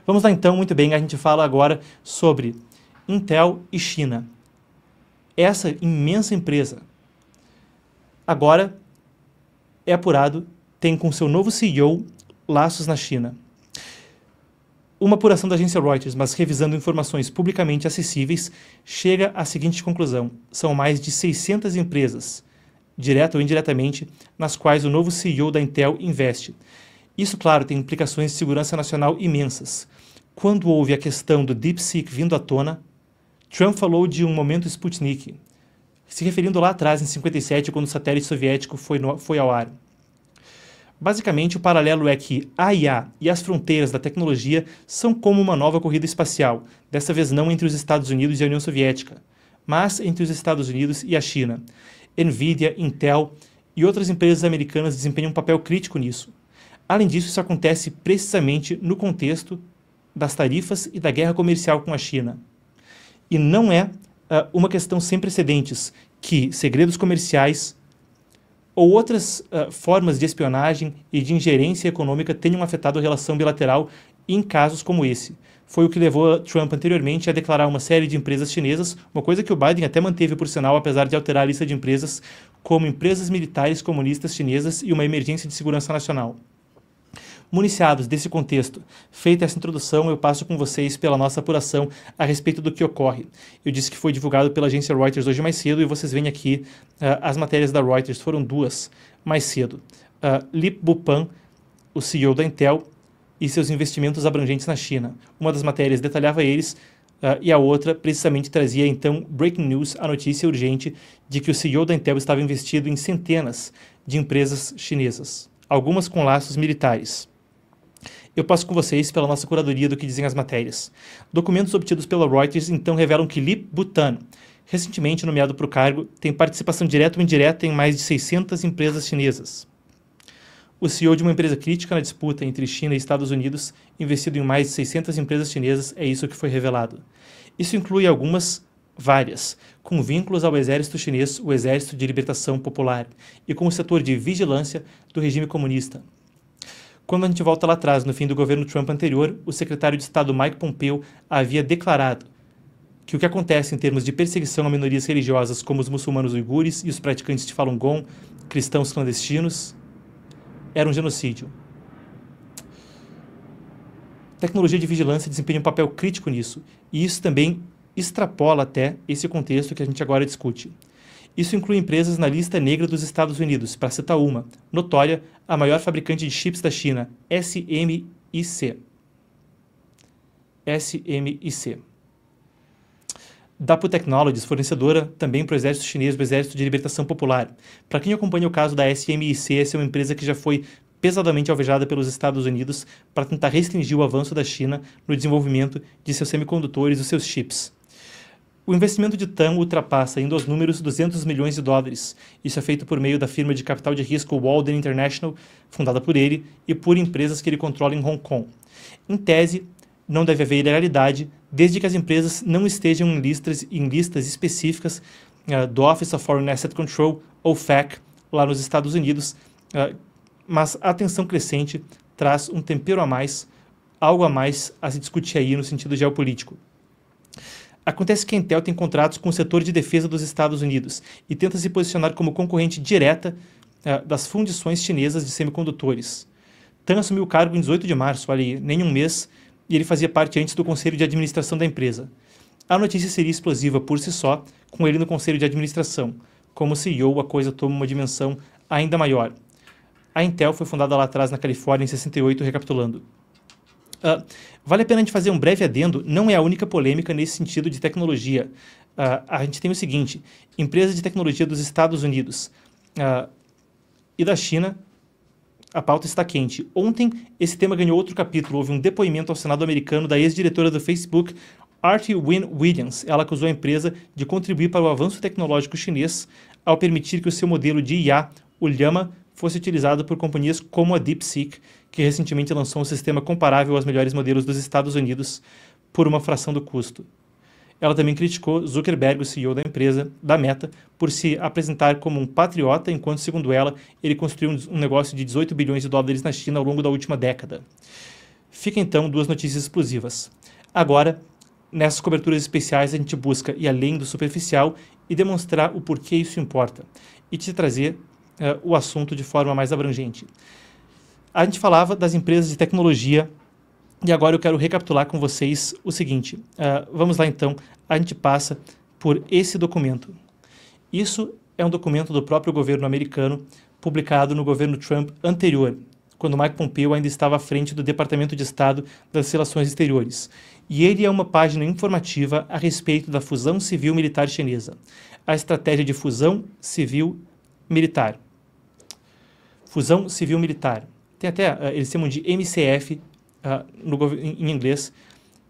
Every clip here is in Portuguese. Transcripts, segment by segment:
Vamos lá então, muito bem, a gente fala agora sobre Intel e China. Essa imensa empresa agora é apurado, tem com seu novo CEO laços na China. Uma apuração da agência Reuters, mas revisando informações publicamente acessíveis, chega à seguinte conclusão: são mais de 600 empresas, direta ou indiretamente, nas quais o novo CEO da Intel investe. Isso, claro, tem implicações de segurança nacional imensas. Quando houve a questão do DeepSeek vindo à tona, Trump falou de um momento Sputnik, se referindo lá atrás, em 57, quando o satélite soviético foi ao ar. Basicamente, o paralelo é que a IA e as fronteiras da tecnologia são como uma nova corrida espacial, dessa vez não entre os Estados Unidos e a União Soviética, mas entre os Estados Unidos e a China. Nvidia, Intel e outras empresas americanas desempenham um papel crítico nisso. Além disso, isso acontece precisamente no contexto das tarifas e da guerra comercial com a China. E não é uma questão sem precedentes que segredos comerciais ou outras formas de espionagem e de ingerência econômica tenham afetado a relação bilateral em casos como esse. Foi o que levou Trump anteriormente a declarar uma série de empresas chinesas, uma coisa que o Biden até manteve por sinal, apesar de alterar a lista de empresas, como empresas militares comunistas chinesas e uma emergência de segurança nacional. Municiados desse contexto, feita essa introdução, eu passo com vocês pela nossa apuração a respeito do que ocorre. Eu disse que foi divulgado pela agência Reuters hoje mais cedo e vocês veem aqui as matérias da Reuters, foram duas mais cedo. Lip Bupan, o CEO da Intel, e seus investimentos abrangentes na China. Uma das matérias detalhava eles e a outra precisamente trazia então breaking news, a notícia urgente de que o CEO da Intel estava investido em centenas de empresas chinesas, algumas com laços militares. Eu passo com vocês pela nossa curadoria do que dizem as matérias. Documentos obtidos pela Reuters então revelam que Lip Butan, recentemente nomeado para o cargo, tem participação direta ou indireta em mais de 600 empresas chinesas. O CEO de uma empresa crítica na disputa entre China e Estados Unidos, investido em mais de 600 empresas chinesas, é isso que foi revelado. Isso inclui várias, com vínculos ao exército chinês, o Exército de Libertação Popular, e com o setor de vigilância do regime comunista. Quando a gente volta lá atrás, no fim do governo Trump anterior, o secretário de Estado Mike Pompeo havia declarado que o que acontece em termos de perseguição a minorias religiosas como os muçulmanos uigures e os praticantes de Falun Gong, cristãos clandestinos, era um genocídio. Tecnologia de vigilância desempenha um papel crítico nisso, e isso também extrapola até esse contexto que a gente agora discute. Isso inclui empresas na lista negra dos Estados Unidos, para citar uma, notória, a maior fabricante de chips da China, SMIC. SMIC. Dapu Technologies, fornecedora também para o exército chinês do Exército de Libertação Popular. Para quem acompanha o caso da SMIC, essa é uma empresa que já foi pesadamente alvejada pelos Estados Unidos para tentar restringir o avanço da China no desenvolvimento de seus semicondutores e seus chips. O investimento de TAM ultrapassa, indo aos números, 200 milhões de dólares. Isso é feito por meio da firma de capital de risco Walden International, fundada por ele, e por empresas que ele controla em Hong Kong. Em tese, não deve haver ilegalidade, desde que as empresas não estejam em listas específicas do Office of Foreign Asset Control, ou FAC, lá nos Estados Unidos, mas a tensão crescente traz um tempero a mais, algo a mais a se discutir aí no sentido geopolítico. Acontece que a Intel tem contratos com o setor de defesa dos Estados Unidos e tenta se posicionar como concorrente direta das fundições chinesas de semicondutores. Tan assumiu o cargo em 18 de março, olha aí, nem um mês, e ele fazia parte antes do conselho de administração da empresa. A notícia seria explosiva por si só, com ele no conselho de administração. Como CEO, a coisa toma uma dimensão ainda maior. A Intel foi fundada lá atrás na Califórnia em 68, recapitulando. Vale a pena a gente fazer um breve adendo, não é a única polêmica nesse sentido de tecnologia. A gente tem o seguinte, empresas de tecnologia dos Estados Unidos e da China, a pauta está quente. Ontem, esse tema ganhou outro capítulo, houve um depoimento ao Senado americano da ex-diretora do Facebook, Artie Wynne Williams. Ela acusou a empresa de contribuir para o avanço tecnológico chinês ao permitir que o seu modelo de IA, o Llama, fosse utilizado por companhias como a DeepSeek, que recentemente lançou um sistema comparável aos melhores modelos dos Estados Unidos por uma fração do custo. Ela também criticou Zuckerberg, o CEO da empresa, da Meta, por se apresentar como um patriota, enquanto, segundo ela, ele construiu um negócio de 18 bilhões de dólares na China ao longo da última década. Fica então duas notícias exclusivas. Agora, nessas coberturas especiais, a gente busca ir além do superficial e demonstrar o porquê isso importa e te trazer o assunto de forma mais abrangente. A gente falava das empresas de tecnologia e agora eu quero recapitular com vocês o seguinte. Vamos lá então, a gente passa por esse documento. Isso é um documento do próprio governo americano, publicado no governo Trump anterior, quando Mike Pompeo ainda estava à frente do Departamento de Estado das Relações Exteriores. E ele é uma página informativa a respeito da fusão civil-militar chinesa, a estratégia de fusão civil-militar. Fusão civil-militar. Tem até, eles chamam de MCF em inglês,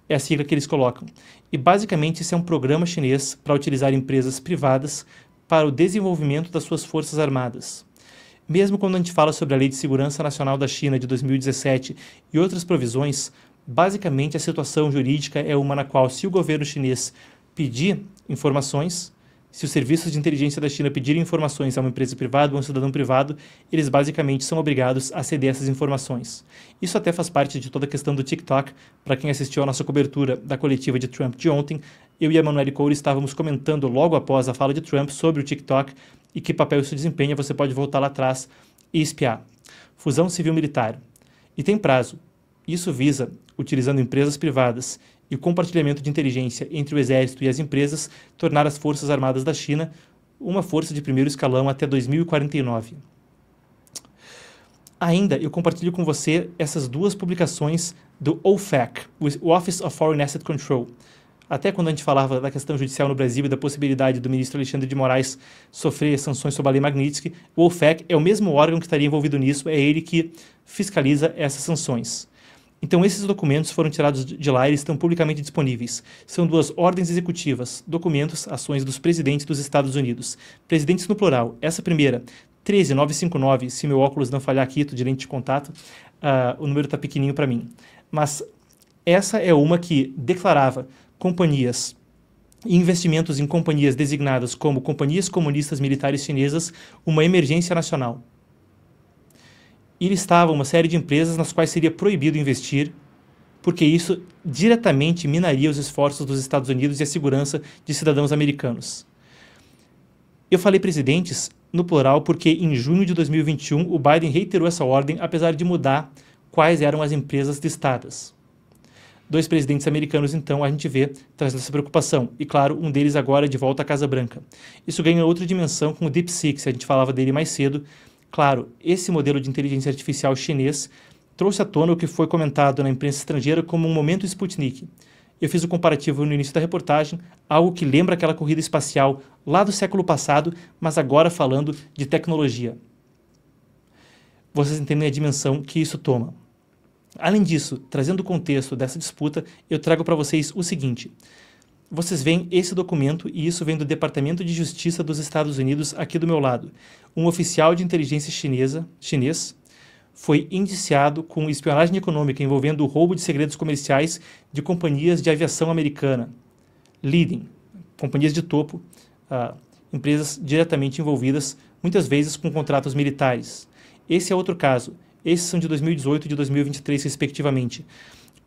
é a sigla que eles colocam. E basicamente isso é um programa chinês para utilizar empresas privadas para o desenvolvimento das suas forças armadas. Mesmo quando a gente fala sobre a Lei de Segurança Nacional da China de 2017 e outras provisões, basicamente a situação jurídica é uma na qual, se o governo chinês pedir informações, se os serviços de inteligência da China pedirem informações a uma empresa privada ou a um cidadão privado, eles basicamente são obrigados a ceder essas informações. Isso até faz parte de toda a questão do TikTok. Para quem assistiu a nossa cobertura da coletiva de Trump de ontem, eu e a Emanuele Coure estávamos comentando logo após a fala de Trump sobre o TikTok e que papel isso desempenha. Você pode voltar lá atrás e espiar. Fusão civil-militar. E tem prazo. Isso visa, utilizando empresas privadas e o compartilhamento de inteligência entre o exército e as empresas, tornar as Forças Armadas da China uma força de primeiro escalão até 2049. Ainda, eu compartilho com você essas duas publicações do OFAC, o Office of Foreign Asset Control. Até quando a gente falava da questão judicial no Brasil e da possibilidade do ministro Alexandre de Moraes sofrer sanções sob a Lei Magnitsky, o OFAC é o mesmo órgão que estaria envolvido nisso, é ele que fiscaliza essas sanções. Então, esses documentos foram tirados de lá e eles estão publicamente disponíveis. São duas ordens executivas, documentos, ações dos presidentes dos Estados Unidos. Presidentes no plural. Essa primeira, 13959, se meu óculos não falhar aqui, tô de lente de contato, o número está pequenininho para mim. Mas essa é uma que declarava companhias e investimentos em companhias designadas como companhias comunistas militares chinesas uma emergência nacional. E listava uma série de empresas nas quais seria proibido investir, porque isso diretamente minaria os esforços dos Estados Unidos e a segurança de cidadãos americanos. Eu falei presidentes no plural porque em junho de 2021 o Biden reiterou essa ordem, apesar de mudar quais eram as empresas listadas. Dois presidentes americanos, então, a gente vê trazendo essa preocupação. E, claro, um deles agora de volta à Casa Branca. Isso ganha outra dimensão com o DeepSeek, a gente falava dele mais cedo. Claro, esse modelo de inteligência artificial chinês trouxe à tona o que foi comentado na imprensa estrangeira como um momento Sputnik. Eu fiz o comparativo no início da reportagem, algo que lembra aquela corrida espacial lá do século passado, mas agora falando de tecnologia. Vocês entendem a dimensão que isso toma. Além disso, trazendo o contexto dessa disputa, eu trago para vocês o seguinte. Vocês veem esse documento e isso vem do Departamento de Justiça dos Estados Unidos aqui do meu lado. Um oficial de inteligência chinês foi indiciado com espionagem econômica envolvendo o roubo de segredos comerciais de companhias de aviação americana. Leading, companhias de topo, empresas diretamente envolvidas, muitas vezes com contratos militares. Esse é outro caso. Esses são de 2018 e de 2023, respectivamente.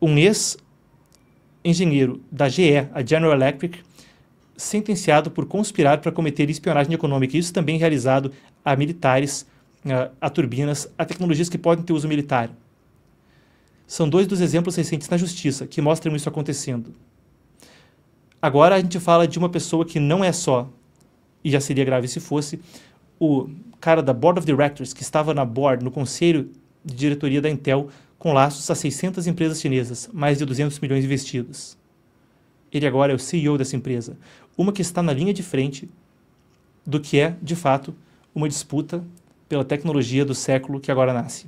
Um ex-engenheiro da GE, a General Electric, sentenciado por conspirar para cometer espionagem econômica. Isso também realizado a militares, a turbinas, a tecnologias que podem ter uso militar. São dois dos exemplos recentes na justiça que mostram isso acontecendo. Agora a gente fala de uma pessoa que não é só, e já seria grave se fosse, o cara da Board of Directors, que estava na board, no conselho de diretoria da Intel, com laços a 600 empresas chinesas, mais de 200 milhões investidos. Ele agora é o CEO dessa empresa, uma que está na linha de frente do que é, de fato, uma disputa pela tecnologia do século que agora nasce.